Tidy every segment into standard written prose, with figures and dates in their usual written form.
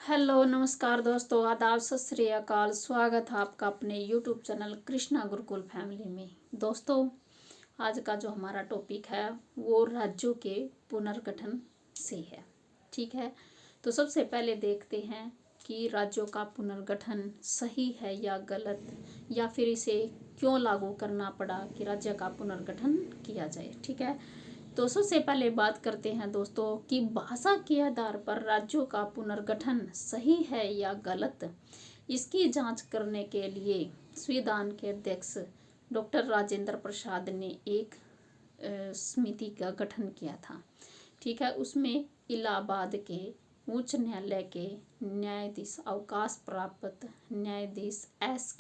Hello नमस्कार दोस्तों, आदाब सत श्री अकाल। स्वागत है आपका अपने YouTube channel Krishna Gurukul family में। दोस्तों, आज का जो हमारा टॉपिक है वो राज्यों के पुनर्गठन से है। ठीक है, तो सबसे पहले देखते हैं कि राज्यों का पुनर्गठन सही है या गलत, या फिर इसे क्यों लागू करना पड़ा कि राज्य का पुनर्गठन किया जाए। ठीक है, तो सबसे पहले बात करते हैं दोस्तों कि भाषा के आधार पर राज्यों का पुनर्गठन सही है या गलत। इसकी जांच करने के लिए संविधान के अध्यक्ष डॉक्टर राजेंद्र प्रसाद ने एक समिति का गठन किया था। ठीक है, उसमें इलाहाबाद के उच्च न्यायालय के न्यायाधीश अवकाश प्राप्त न्यायाधीश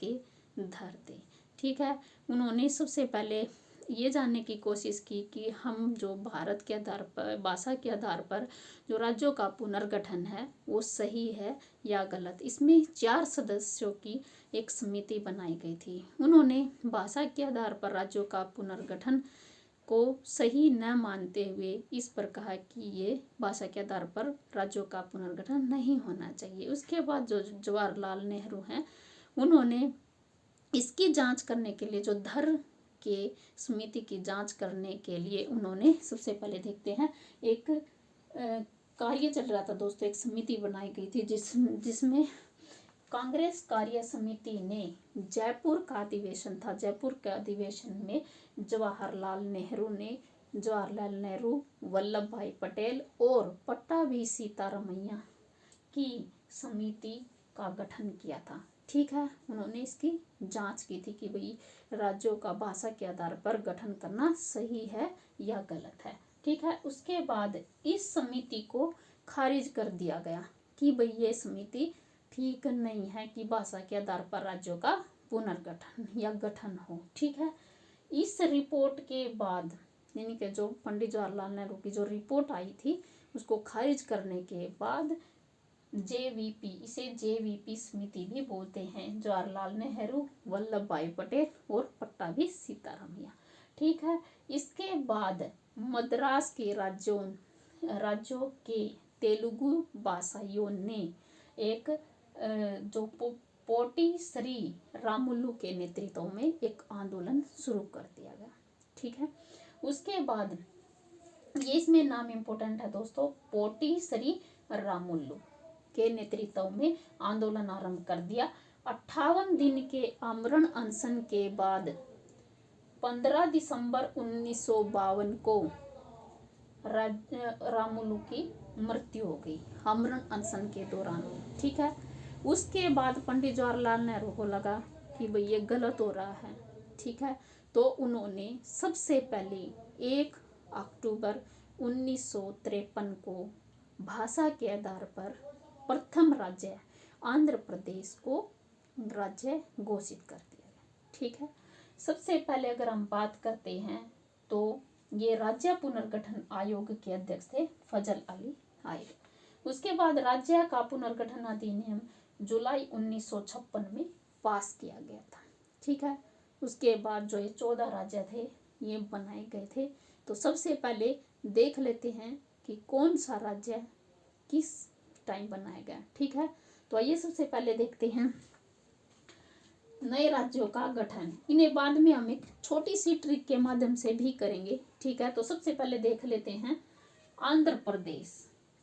के धर थे। ठीक है, उन्होंने सबसे पहले ये जानने की कोशिश की कि हम जो भारत के आधार पर, भाषा के आधार पर जो राज्यों का पुनर्गठन है वो सही है या गलत। इसमें 4 सदस्यों की एक समिति बनाई गई थी। उन्होंने भाषा के आधार पर राज्यों का पुनर्गठन को सही न मानते हुए इस पर कहा कि ये भाषा के आधार पर राज्यों का पुनर्गठन नहीं होना चाहिए। उसके बाद जो जवाहरलाल नेहरू हैं, उन्होंने इसकी जांच करने के लिए, जो धर के समिति की जांच करने के लिए, उन्होंने सबसे पहले देखते हैं एक कार्य चल रहा था दोस्तों। एक समिति बनाई गई थी जिसमें कांग्रेस कार्य समिति ने जयपुर का अधिवेशन था। जयपुर के अधिवेशन में जवाहरलाल नेहरू, वल्लभ भाई पटेल और पट्टाभी सीतारमैया की समिति का गठन किया था। ठीक है, उन्होंने इसकी जांच की थी कि भाई राज्यों का भाषा के आधार पर गठन करना सही है या गलत है। ठीक है, उसके बाद इस समिति को खारिज कर दिया गया कि भाई ये समिति ठीक नहीं है कि भाषा के आधार पर राज्यों का पुनर्गठन या गठन हो। ठीक है, इस रिपोर्ट के बाद, यानी कि जो पंडित जवाहरलाल नेहरू की जो रिपोर्ट आई थी उसको खारिज करने के बाद जेवीपी, इसे जेवीपी समिति भी बोलते हैं, जवाहरलाल नेहरू, वल्लभ भाई पटेल और पट्टाभी सीतारमैया। ठीक है, इसके बाद मद्रास के राज्यों के तेलुगु भाषाइयों ने एक जो पोटी श्री रामुलु के नेतृत्व में एक आंदोलन शुरू कर दिया गया। ठीक है, उसके बाद ये इसमें नाम इम्पोर्टेंट है दोस्तों, पोटी श्री रामुलु के नेतृत्व में आंदोलन आरंभ कर दिया। 58 दिन के आमरण अनशन के बाद 15 दिसंबर 1952 को रामुलु की मृत्यु हो गई आमरण अनशन के दौरान। ठीक है, उसके बाद पंडित जवाहरलाल नेहरू को लगा कि भाई ये गलत हो रहा है। ठीक है, तो उन्होंने सबसे पहले 1 अक्टूबर 1953 को भाषा के आधार पर प्रथम राज्य आंध्र प्रदेश को राज्य घोषित कर दिया गया। ठीक है, सबसे पहले अगर हम बात करते हैं तो ये राज्य पुनर्गठन आयोग के अध्यक्ष थे फजल अली आयर। उसके बाद राज्य का पुनर्गठन अधिनियम जुलाई 1956 में पास किया गया था। ठीक है, उसके बाद जो ये 14 राज्य थे ये बनाए गए थे। तो सबसे पहले देख लेते हैं कि कौन सा राज्य किस टाइम बनाया गया। ठीक है, तो आइए सबसे पहले देखते हैं नए राज्यों का गठन। इन्हें बाद में हम एक छोटी सी ट्रिक के माध्यम से भी करेंगे। ठीक है, तो सबसे पहले देख लेते हैं आंध्र प्रदेश।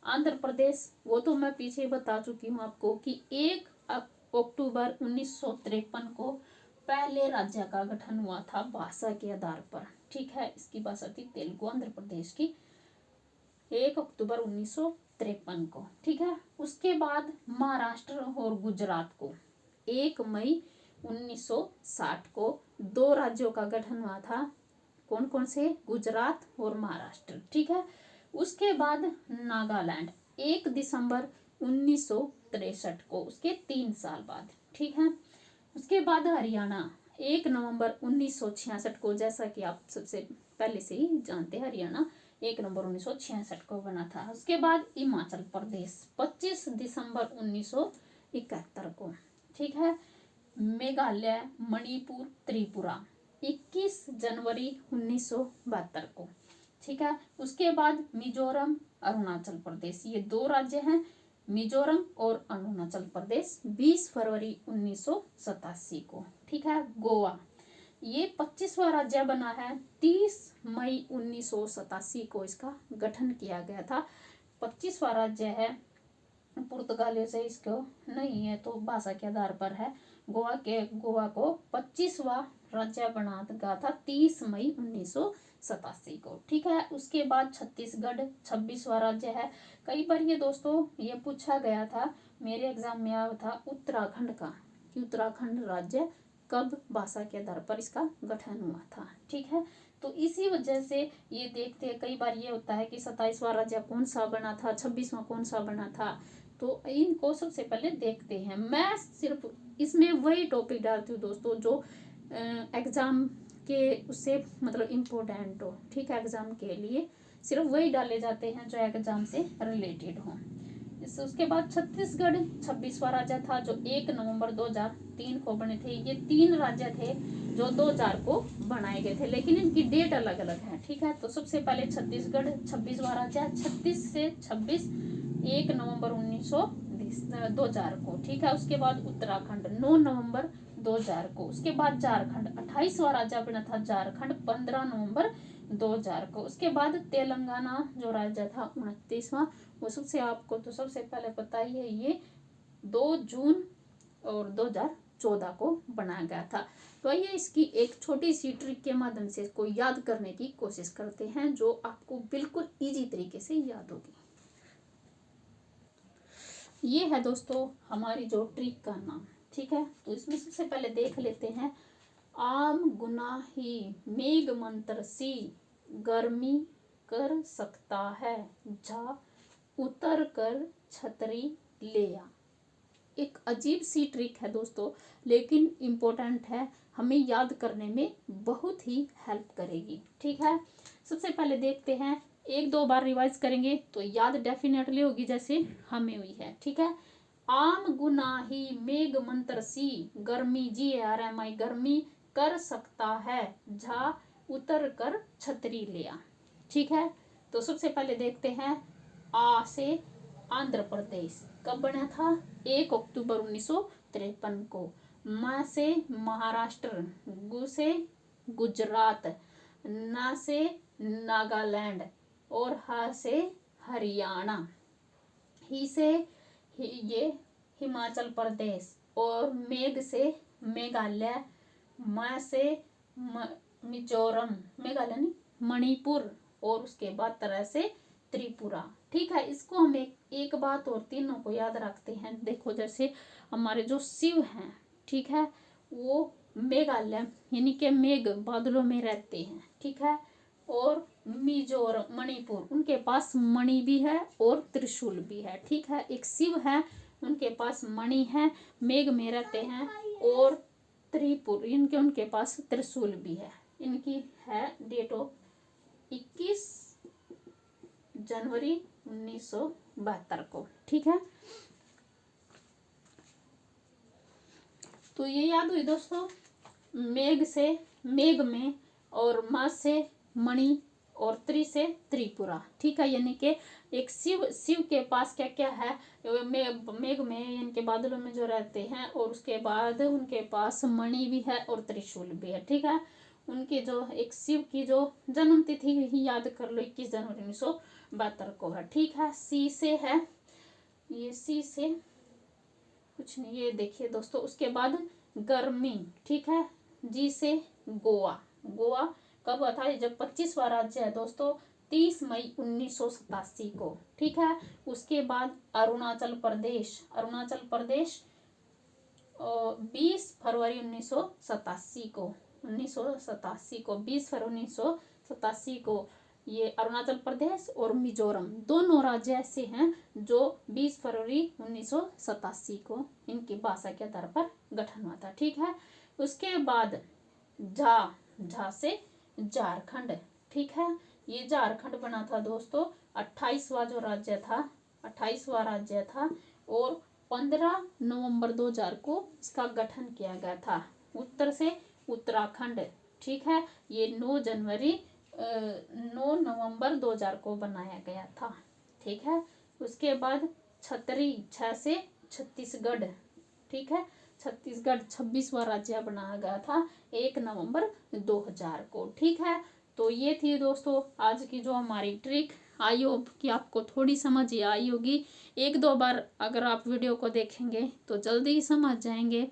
आंध्र प्रदेश वो तो मैं पीछे बता चुकी हूँ आपको कि 1 अक्टूबर 1953 को पहले राज्य का गठन हुआ था भाषा के आधार पर। ठीक है, इसकी भाषा थी तेलुगु, आंध्र प्रदेश की, 1 अक्टूबर 1953 को। ठीक है, उसके बाद महाराष्ट्र और गुजरात को 1 मई 1960 को 2 राज्यों का गठन हुआ था। कौन कौन से? गुजरात और महाराष्ट्र। ठीक है, उसके बाद नागालैंड 1 दिसंबर 1963 को, उसके 3 साल बाद। ठीक है, उसके बाद हरियाणा 1 नवंबर 1966 को, जैसा कि आप सबसे पहले से ही जानते हैं, हरियाणा 1 नवंबर 1966 को बना था। उसके बाद हिमाचल प्रदेश 25 दिसंबर 1971 को। ठीक है, मेघालय, मणिपुर, त्रिपुरा 21 जनवरी 1972 को। ठीक है, उसके बाद मिजोरम, अरुणाचल प्रदेश, ये 2 राज्य हैं मिजोरम और अरुणाचल प्रदेश 20 फरवरी 1987 को। ठीक है। गोवा ये 25वां राज्य बना है। 30 मई 1987 को इसका गठन किया गया था। 25वां राज्य है। पुर्तगालियों से इसको नहीं है तो भाषा के आधार पर है। गोवा को 25वां राज्य बना गया था 30 मई 1987 को। ठीक है। उसके बाद छत्तीसगढ़ 26वां राज्य है। कई बार ये दोस्तों ये पूछा गया था, मेरे एग्जाम में आया था उत्तराखंड का, कि उत्तराखंड राज्य कब भाषा के आधार पर इसका गठन हुआ था। ठीक है। तो इसी वजह से ये देखते हैं, कई बार ये होता है कि 27वां राज्य कौन सा बना था, 26वां कौन सा बना था, तो इनको सबसे पहले देखते हैं। मैं सिर्फ इसमें वही टॉपिक डालती हूँ दोस्तों जो एग्जाम के उससे मतलब इम्पोर्टेंट हो। ठीक है। एग्जाम के लिए सिर्फ वही डाले जाते हैं जो एग्जाम से रिलेटेड हो। उसके बाद छत्तीसगढ़ 26वां राज्य था जो 1 नवंबर 2003 को बने थे। ये 3 राज्य थे जो 2000 को बनाए गए थे, लेकिन इनकी डेट अलग अलग है। ठीक है। तो सबसे पहले छत्तीसगढ़ 26वां राज्य 36 से 26 1 नवंबर 2000 को। ठीक है। उसके बाद उत्तराखंड 9 नवंबर 2000 को। उसके बाद झारखंड 28वां राज्य बना था झारखंड 15 नवंबर 2000 को। उसके बाद तेलंगाना जो राज्य था 29वां, वो सबसे आपको तो सबसे पहले पता ही है, ये 2 जून और 2014 को बनाया गया था। तो आइए इसकी एक छोटी सी ट्रिक के माध्यम से इसको याद करने की कोशिश करते हैं, जो आपको बिल्कुल इजी तरीके से याद होगी। ये है दोस्तों हमारी जो ट्रिक का नाम। ठीक है। तो इसमें सबसे पहले देख लेते हैं, आम गुना ही मेघ मंत्र सी गर्मी कर सकता है, जा उतर कर छतरी ले आ। एक अजीब सी ट्रिक है दोस्तों, लेकिन इम्पोर्टेंट है, हमें याद करने में बहुत ही हेल्प करेगी। ठीक है। सबसे पहले देखते हैं, 1-2 बार रिवाइज करेंगे तो याद डेफिनेटली होगी जैसे हमें हुई है। ठीक है। आम गुना ही मेघ मंत्र सी गर्मी GRMI गर्मी कर सकता है, झा उतर कर छतरी ले आ। ठीक है। तो सबसे पहले देखते हैं, आ से आंध्र प्रदेश कब बना था, 1 अक्टूबर 1953 को। म से महाराष्ट्र, गु से गुजरात, ना से नागालैंड और ह से हरियाणा, ही से ये हिमाचल प्रदेश और मेघ से मेघालय, म से मिजोरम, मेघालय नहीं मणिपुर, और उसके बाद तरह से त्रिपुरा। ठीक है। इसको हम एक बात और तीनों को याद रखते हैं। देखो जैसे हमारे जो शिव हैं, ठीक है, वो मेघालय यानी कि मेघ बादलों में रहते हैं। ठीक है। और मिजोरम मणिपुर, उनके पास मणि भी है और त्रिशूल भी है। ठीक है। एक शिव है, उनके पास मणि है, मेघ में रहते हैं, और त्रिपुर इनके उनके पास त्रिशूल भी है। इनकी है डेट ऑफ 21 जनवरी 1972 को। ठीक है। तो ये याद हुई दोस्तों, मेघ से मेघ में, और म से मणि, और त्रि से त्रिपुरा। ठीक है। यानी कि एक शिव के पास क्या क्या है, मेघ में इनके बादलों में जो रहते हैं, और उसके बाद उनके पास मणि भी है और त्रिशूल भी है। ठीक है। उनकी जो एक शिव की जो जन्म तिथि ही याद कर लो, 21 जनवरी 1972 को है। ठीक है। सी से है, ये सी से कुछ नहीं, ये देखिए दोस्तों। उसके बाद गर्मी। ठीक है। जी से गोवा, गोवा कब हुआ था, जब 25वां राज्य है दोस्तों, 30 मई 1987 को। ठीक है। उसके बाद अरुणाचल प्रदेश, अरुणाचल प्रदेश 20 फरवरी 1987 को, 20 फरवरी 1987 को। ये अरुणाचल प्रदेश और मिजोरम दोनों राज्य ऐसे हैं जो 20 फरवरी 1987 को इनकी भाषा के आधार पर गठन हुआ था। ठीक है। उसके बाद झा से झारखंड। ठीक है। ये झारखंड बना था दोस्तों 28वां जो राज्य था, 28वां राज्य था, और 15 नवंबर 2000 को इसका गठन किया गया था। उत्तर से उत्तराखंड। ठीक है। ये 9 नवंबर 2000 को बनाया गया था। ठीक है। उसके बाद इच्छा से छत्तीसगढ़, ठीक है, छत्तीसगढ़ 26वां राज्य बनाया गया था 1 नवंबर 2000 को, ठीक है। तो ये थी दोस्तों आज की जो हमारी ट्रिक। आई होप कि आपको थोड़ी समझ आई होगी। एक दो बार अगर आप वीडियो को देखेंगे तो जल्दी ही समझ जाएंगे,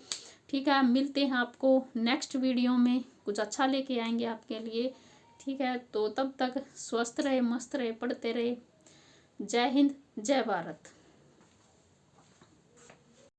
ठीक है। मिलते हैं आपको नेक्स्ट वीडियो में, कुछ अच्छा लेके आएंगे आपके लिए, ठीक है। तो तब तक स्वस्थ रहे, मस्त रहे, पढ़ते रहे। जय हिंद, जय भारत।